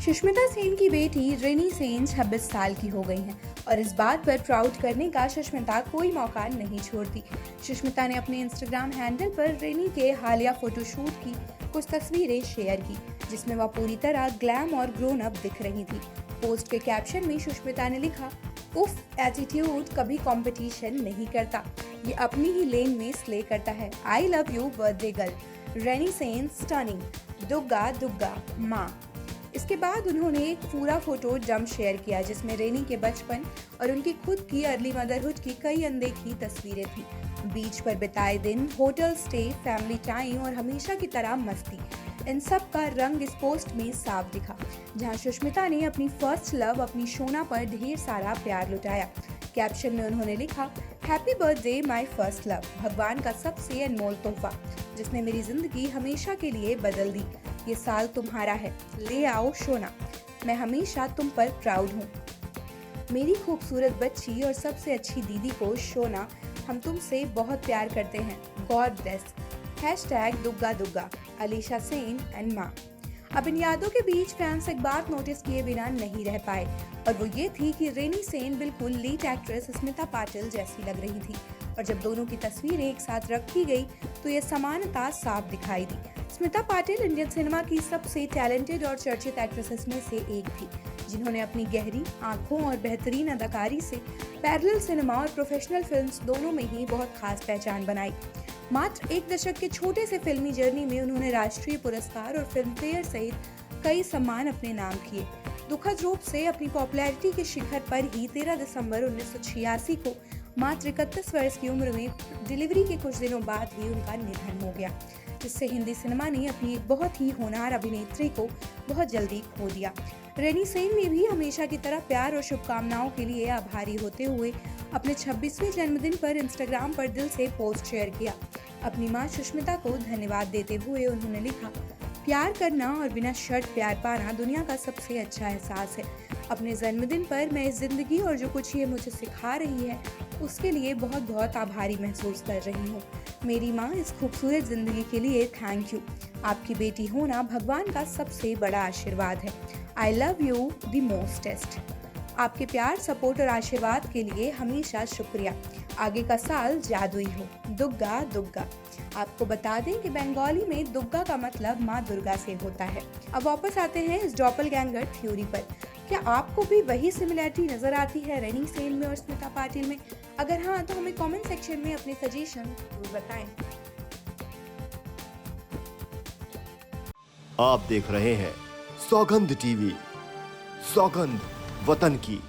सुष्मिता सेन की बेटी रेनी सेन 26 साल की हो गई हैं और इस बात पर प्राउड करने का सुष्मिता कोई मौका नहीं छोड़ती। सुष्मिता ने अपने इंस्टाग्राम हैंडल पर रेनी के हालिया फोटोशूट की कुछ तस्वीरें शेयर की, जिसमें वह पूरी तरह ग्लैम और ग्रोन अप दिख रही थी। पोस्ट के कैप्शन में सुष्मिता ने लिखा, उफ एटीट्यूड कभी कंपटीशन नहीं करता, ये अपनी ही लेन में स्ले करता है। I love you birthday girl rainy Sen stunning, Dugga Dugga माँ। इसके बाद उन्होंने एक पूरा फोटो जंप शेयर किया, जिसमें रेनी के बचपन और उनकी खुद की अर्ली मदरहुड की कई अनदेखी तस्वीरें थी। बीच पर बिताए दिन, होटल स्टे, फैमिली टाइम और हमेशा की तरह मस्ती, इन सब का रंग इस पोस्ट में साफ दिखा, जहां सुष्मिता ने अपनी फर्स्ट लव अपनी शोना पर ढेर सारा प्यार लुटाया। कैप्शन में उन्होंने लिखा, happy birthday my first love, भगवान का सबसे अनमोल तोहफा जिसने मेरी जिंदगी हमेशा के लिए बदल दी। ये साल तुम्हारा है, ले आओ शोना, मैं हमेशा तुम पर प्राउड हूँ। मेरी खूबसूरत बच्ची और सबसे अच्छी दीदी को शोना, हम तुमसे बहुत प्यार करते हैं। God bless. #Dugga Dugga Alisha Sen and माँ। अब इन यादों के बीच फैंस एक बात नोटिस किए बिना नहीं रह पाए, और वो ये थी कि रेनी सेन बिल्कुल लीड एक्ट्रेस स्मिता पाटिल जैसी लग रही थी। और जब दोनों की तस्वीरें एक साथ रखी गई तो ये समानता साफ दिखाई दी। स्मिता पाटिल इंडियन सिनेमा की सबसे टैलेंटेड और चर्चित एक्ट्रेसेस में से एक थी, जिन्होंने अपनी गहरी आंखों और बेहतरीन अदाकारी से पैरेलल सिनेमा और प्रोफेशनल फिल्म्स दोनों में ही बहुत खास पहचान बनाई। मात्र एक दशक के छोटे से फिल्मी जर्नी में उन्होंने राष्ट्रीय पुरस्कार और फिल्म फेयर सहित कई सम्मान अपने नाम किए। दुखद रूप से अपनी पॉपुलैरिटी के शिखर पर ही 13 दिसंबर 1986 को मात्र 31 वर्ष की उम्र में डिलीवरी के कुछ दिनों बाद ही उनका निधन हो गया, जिससे हिंदी सिनेमा ने अपनी एक बहुत ही होनहार अभिनेत्री को बहुत जल्दी खो दिया। रेनी सेन ने भी हमेशा की तरह प्यार और शुभकामनाओं के लिए आभारी होते हुए अपने 26वें जन्मदिन पर इंस्टाग्राम पर दिल से पोस्ट शेयर किया। अपनी मां सुष्मिता को धन्यवाद देते हुए उन्होंने लिखा, प्यार करना और बिना शर्त प्यार पाना दुनिया का सबसे अच्छा एहसास है। अपने जन्मदिन पर मैं इस जिंदगी और जो कुछ ये मुझे सिखा रही है उसके लिए बहुत बहुत आभारी महसूस कर रही हूँ। मेरी माँ, इस खूबसूरत जिंदगी के लिए थैंक यू। आपकी बेटी होना भगवान का सबसे बड़ा आशीर्वाद है। I love you the mostest. आपके प्यार, सपोर्ट और आशीर्वाद के लिए हमेशा शुक्रिया। आगे का साल जादुई हो। दुग्गा दुग्गा। आपको बता दें कि बंगाली में दुग्गा का मतलब माँ दुर्गा से होता है। अब वापस आते हैं इस डॉपलगैंगर थ्योरी पर। क्या आपको भी वही सिमिलैरिटी नजर आती है रेनी सेन में और स्मिता पाटिल में? अगर हाँ, तो हमें कमेंट सेक्शन में अपने सजेशन जरूर बताएं। आप देख रहे हैं सौगंध टीवी, सौगंध वतन की।